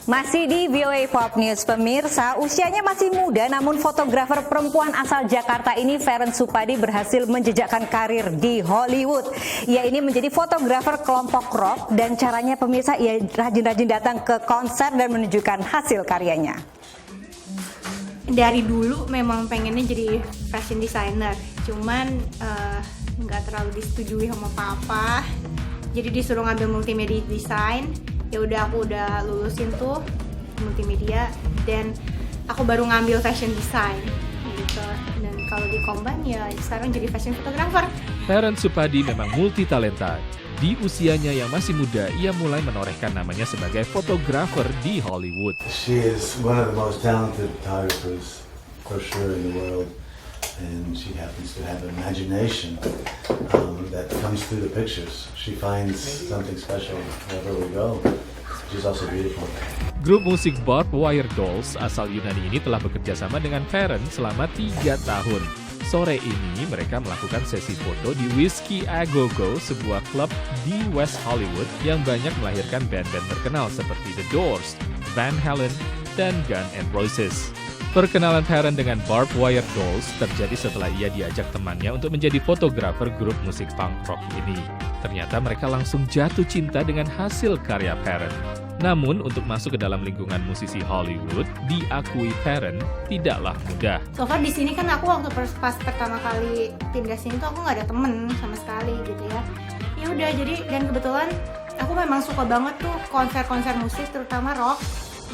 Masih di VOA Pop News, pemirsa, usianya masih muda namun fotografer perempuan asal Jakarta ini, Feren Supadi, berhasil menjejakkan karir di Hollywood. Ia ini menjadi fotografer kelompok rock dan caranya, pemirsa, ia rajin-rajin datang ke konser dan menunjukkan hasil karyanya. Dari dulu memang pengennya jadi fashion designer, cuman nggak terlalu disetujui sama papa. Jadi disuruh ngambil multimedia design. Ya udah, aku udah lulusin tuh multimedia dan aku baru ngambil fashion design gitu. Dan kalau di combine ya sekarang jadi fashion photographer. Feren Supadi memang multi talenta. Di usianya yang masih muda, ia mulai menorehkan namanya sebagai fotografer di Hollywood. She is one of the most talented photographers for sure in the world. And she happens to have imagination that comes through the pictures. She finds something special wherever we go. She's also beautiful. Grup musik Barbed Wire Dolls asal Yunani ini telah bekerja sama dengan Feren selama 3 tahun. Sore ini mereka melakukan sesi foto di Whiskey A Go Go, sebuah klub di West Hollywood yang banyak melahirkan band-band terkenal seperti The Doors, Van Halen, dan Guns N' Roses. Perkenalan Feren dengan Barbed Wire Dolls terjadi setelah ia diajak temannya untuk menjadi fotografer grup musik punk rock ini. Ternyata mereka langsung jatuh cinta dengan hasil karya Feren. Namun untuk masuk ke dalam lingkungan musisi Hollywood, diakui Feren tidaklah mudah. So far di sini kan aku waktu pas pertama kali pindah sini tuh aku nggak ada temen sama sekali gitu ya. Ya udah, jadi dan kebetulan aku memang suka banget tuh konser-konser musik terutama rock.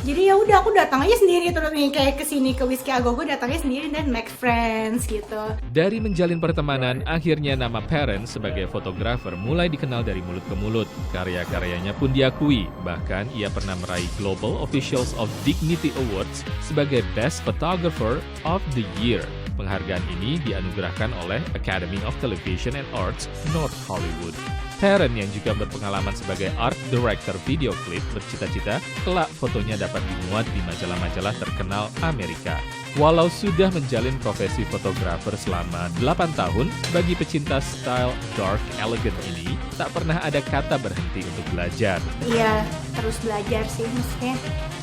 Jadi ya udah, aku datang aja sendiri terus nih, kayak kesini ke Whiskey A Go Go datangnya sendiri dan make friends gitu. Dari menjalin pertemanan, akhirnya nama Feren sebagai fotografer mulai dikenal dari mulut ke mulut. Karya-karyanya pun diakui, bahkan ia pernah meraih Global Officials of Dignity Awards sebagai Best Photographer of the Year. Penghargaan ini dianugerahkan oleh Academy of Television and Arts North Hollywood. Feren yang juga berpengalaman sebagai art director video klip bercita-cita kelak fotonya dapat dimuat di majalah-majalah terkenal Amerika. Walau sudah menjalin profesi fotografer selama 8 tahun, bagi pecinta style dark elegant ini tak pernah ada kata berhenti untuk belajar. Iya, terus belajar sih, maksudnya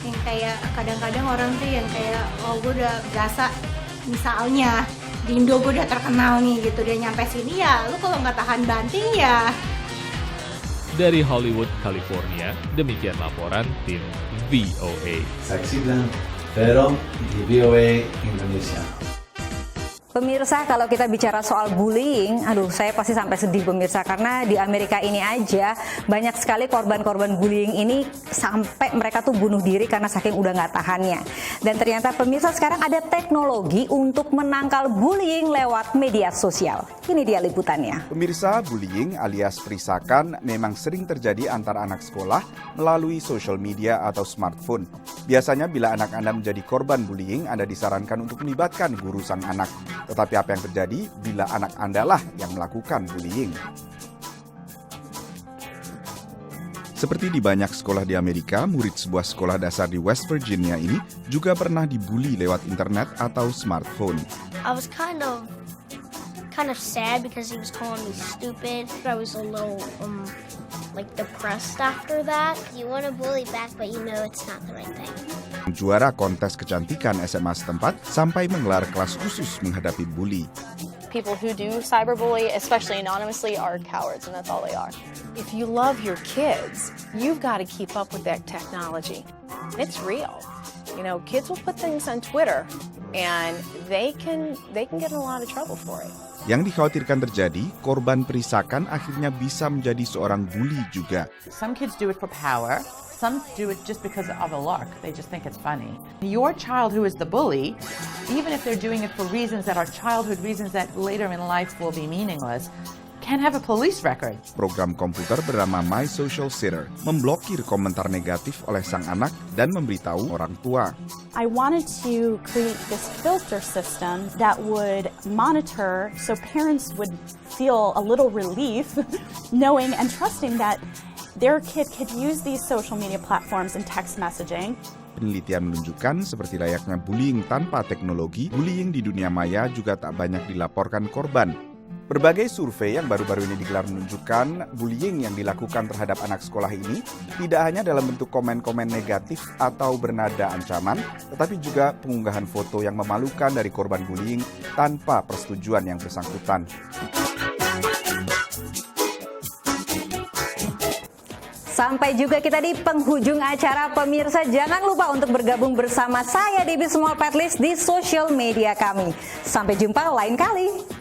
yang kayak kadang-kadang orang tuh yang kayak, oh gue udah berasa, misalnya di Indo gue udah terkenal nih gitu, dia nyampe sini ya lu kalau nggak tahan banting ya. Dari Hollywood, California, demikian laporan tim VOA. Saksikan Vero di VOA Indonesia. Pemirsa, kalau kita bicara soal bullying, saya pasti sampai sedih, pemirsa, karena di Amerika ini aja banyak sekali korban-korban bullying ini sampai mereka tuh bunuh diri karena saking udah nggak tahannya. Dan ternyata, pemirsa, sekarang ada teknologi untuk menangkal bullying lewat media sosial. Ini dia liputannya. Pemirsa, bullying alias perisakan memang sering terjadi antar anak sekolah melalui social media atau smartphone. Biasanya bila anak Anda menjadi korban bullying, Anda disarankan untuk melibatkan guru sang anak. Tetapi apa yang terjadi bila anak Anda lah yang melakukan bullying? Seperti di banyak sekolah di Amerika, murid sebuah sekolah dasar di West Virginia ini juga pernah dibully lewat internet atau smartphone. I was kind of sad because he was calling me stupid. I was a little depressed after that. You want to bully back, but you know it's not the right thing. Juara kontes kecantikan SMA setempat sampai menggelar kelas khusus menghadapi bully. People who do cyberbully, especially anonymously, are cowards, and that's all they are. If you love your kids, you've got to keep up with that technology. It's real. You know, kids will put things on Twitter, and they can get in a lot of trouble for it. Yang dikhawatirkan terjadi, korban perisakan akhirnya bisa menjadi seorang bully juga. Some kids do it for power. Some do it just because of a lark. They just think it's funny. Your child who is the bully, even if they're doing it for reasons that are childhood reasons that later in life will be meaningless, can have a police record. Program komputer bernama My Social Sitter memblokir komentar negatif oleh sang anak dan memberitahu orang tua. I wanted to create this filter system that would monitor so parents would feel a little relief knowing and trusting that their kid could use these social media platforms and text messaging. Penelitian menunjukkan seperti layaknya bullying tanpa teknologi, bullying di dunia maya juga tak banyak dilaporkan korban. Berbagai survei yang baru-baru ini digelar menunjukkan bullying yang dilakukan terhadap anak sekolah ini tidak hanya dalam bentuk komen-komen negatif atau bernada ancaman, tetapi juga pengunggahan foto yang memalukan dari korban bullying tanpa persetujuan yang bersangkutan. Sampai juga kita di penghujung acara, pemirsa. Jangan lupa untuk bergabung bersama saya Debbie Small Pet List di sosial media kami. Sampai jumpa lain kali.